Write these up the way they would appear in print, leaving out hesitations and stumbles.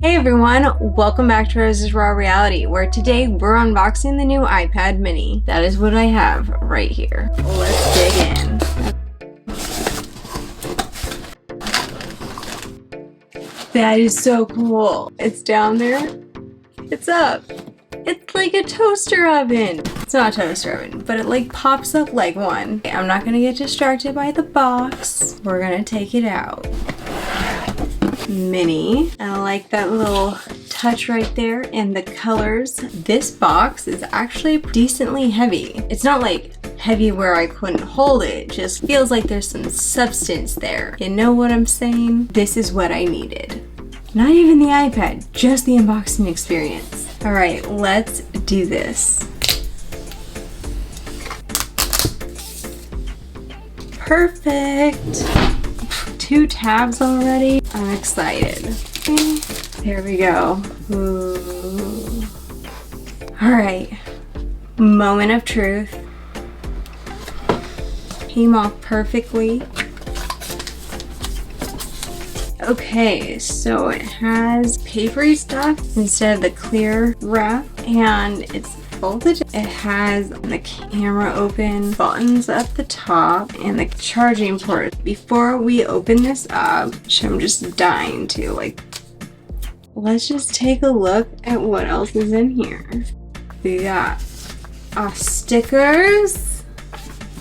Hey everyone, welcome back to Rose's Raw Reality, where today we're unboxing the new iPad mini. That is what I have right here. Let's dig in. That is so cool. It's down there. It's up. It's like a toaster oven. It's not a toaster oven, but it like pops up like one. I'm not gonna get distracted by the box. We're gonna take it out. Mini. I like that little touch right there and the colors. This box is actually decently heavy. It's not like heavy where I couldn't hold it. It just feels like there's some substance there. You know what I'm saying? This is what I needed. Not even the iPad, just the unboxing experience. All right, let's do this. Perfect. 2 tabs already. I'm excited. Okay, there we go. Ooh. All right, moment of truth. Came off perfectly. Okay, so it has papery stuff instead of the clear wrap, and it's folded. It has the camera open, buttons up the top, and the charging port. Before we open this up, which I'm just dying to, let's just take a look at what else is in here. We got stickers.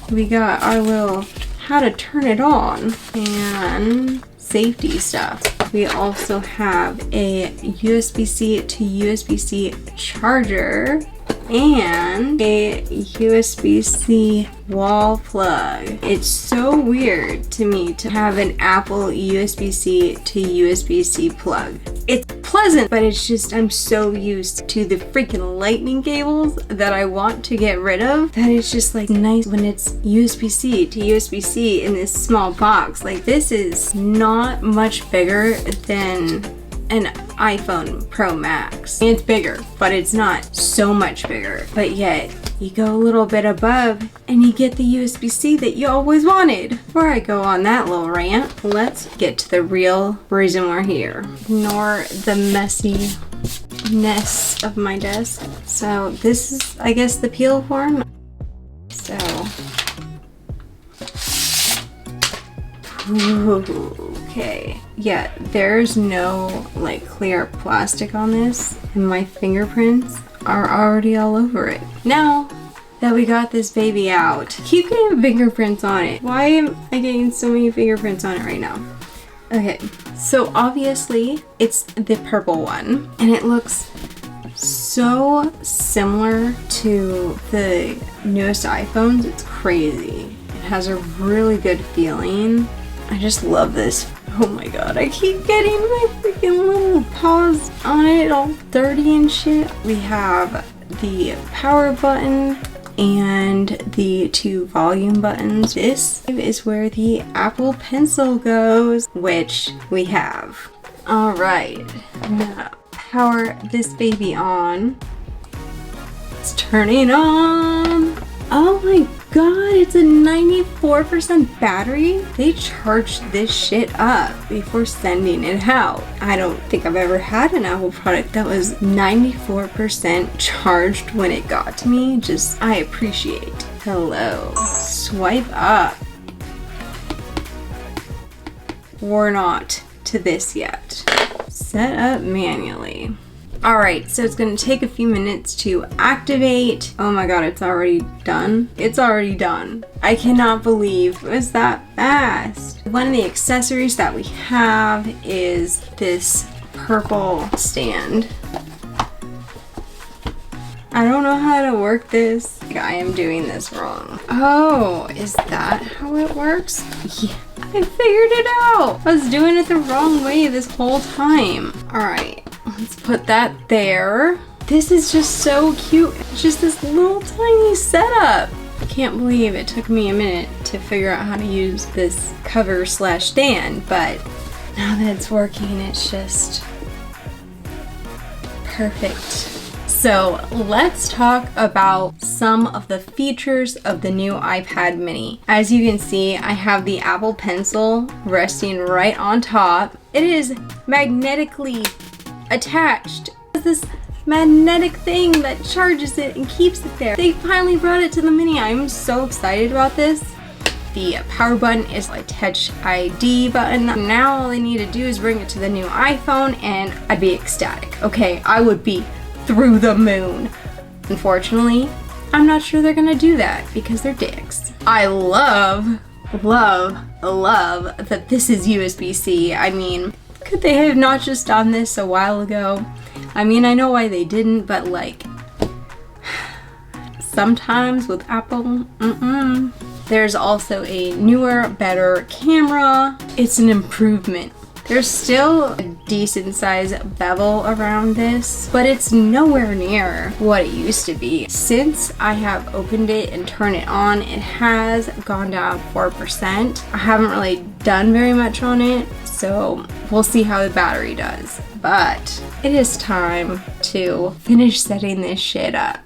We got our little how to turn it on and safety stuff. We also have a USB-C to USB-C charger and a USB-C wall plug. It's so weird to me to have an Apple USB-C to USB-C plug. It's pleasant, but it's just I'm so used to the freaking lightning cables that I want to get rid of that it's just like nice when it's USB-C to USB-C in this small box. Like, this is not much bigger than an iPhone Pro Max. It's bigger, but it's not so much bigger. But yet, you go a little bit above and you get the USB-C that you always wanted. Before I go on that little rant, let's get to the real reason we're here. Ignore the messiness of my desk. So this is, I guess, the PeelPorn. So, okay. Yeah, there's no clear plastic on this, and my fingerprints are already all over it. Now that we got this baby out, keep getting fingerprints on it. Why am I getting so many fingerprints on it right now? Okay, so obviously it's the purple one, and it looks so similar to the newest iPhones. It's crazy. It has a really good feeling. I just love this. Oh my god, I keep getting my freaking little paws on it all dirty and shit. We have the power button and the 2 volume buttons. This is where the Apple Pencil goes, which we have. All right, I'm gonna power this baby on. It's turning on. Oh my god, it's a 94% battery. They charged this shit up before sending it out. I don't think I've ever had an Apple product that was 94% charged when it got to me. Just, I appreciate. Hello. Swipe up. We're not to this yet. Set up manually. Alright, so it's going to take a few minutes to activate. Oh my god, it's already done. It's already done. I cannot believe it was that fast. One of the accessories that we have is this purple stand. I don't know how to work this. I am doing this wrong. Oh, is that how it works? Yeah, I figured it out. I was doing it the wrong way this whole time. Alright. Let's put that there. This is just so cute. It's just this little tiny setup. I can't believe it took me a minute to figure out how to use this cover slash stand, but now that it's working, it's just perfect. So let's talk about some of the features of the new iPad mini. As you can see, I have the Apple Pencil resting right on top. It is magnetically attached. It's this magnetic thing that charges it and keeps it there. They finally brought it to the mini. I'm so excited about this. The power button is a touch ID button. Now all I need to do is bring it to the new iPhone and I'd be ecstatic. Okay, I would be through the moon. Unfortunately, I'm not sure they're gonna do that because they're dicks. I love that this is USB-C. I mean, could they have not just done this a while ago? I mean, I know why they didn't, but like, sometimes with Apple, There's also a newer, better camera. It's an improvement. There's still a decent size bevel around this, but it's nowhere near what it used to be. Since I have opened it and turned it on, it has gone down 4%. I haven't really done very much on it, so we'll see how the battery does. But it is time to finish setting this shit up.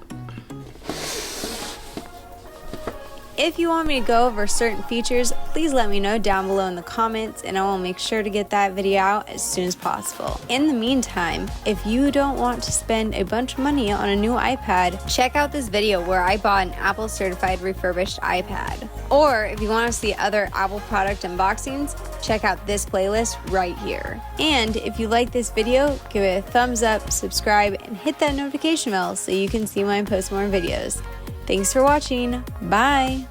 If you want me to go over certain features, please let me know down below in the comments and I will make sure to get that video out as soon as possible. In the meantime, if you don't want to spend a bunch of money on a new iPad, check out this video where I bought an Apple certified refurbished iPad. Or if you want to see other Apple product unboxings, check out this playlist right here. And if you like this video, give it a thumbs up, subscribe, and hit that notification bell so you can see when I post more videos. Thanks for watching. Bye.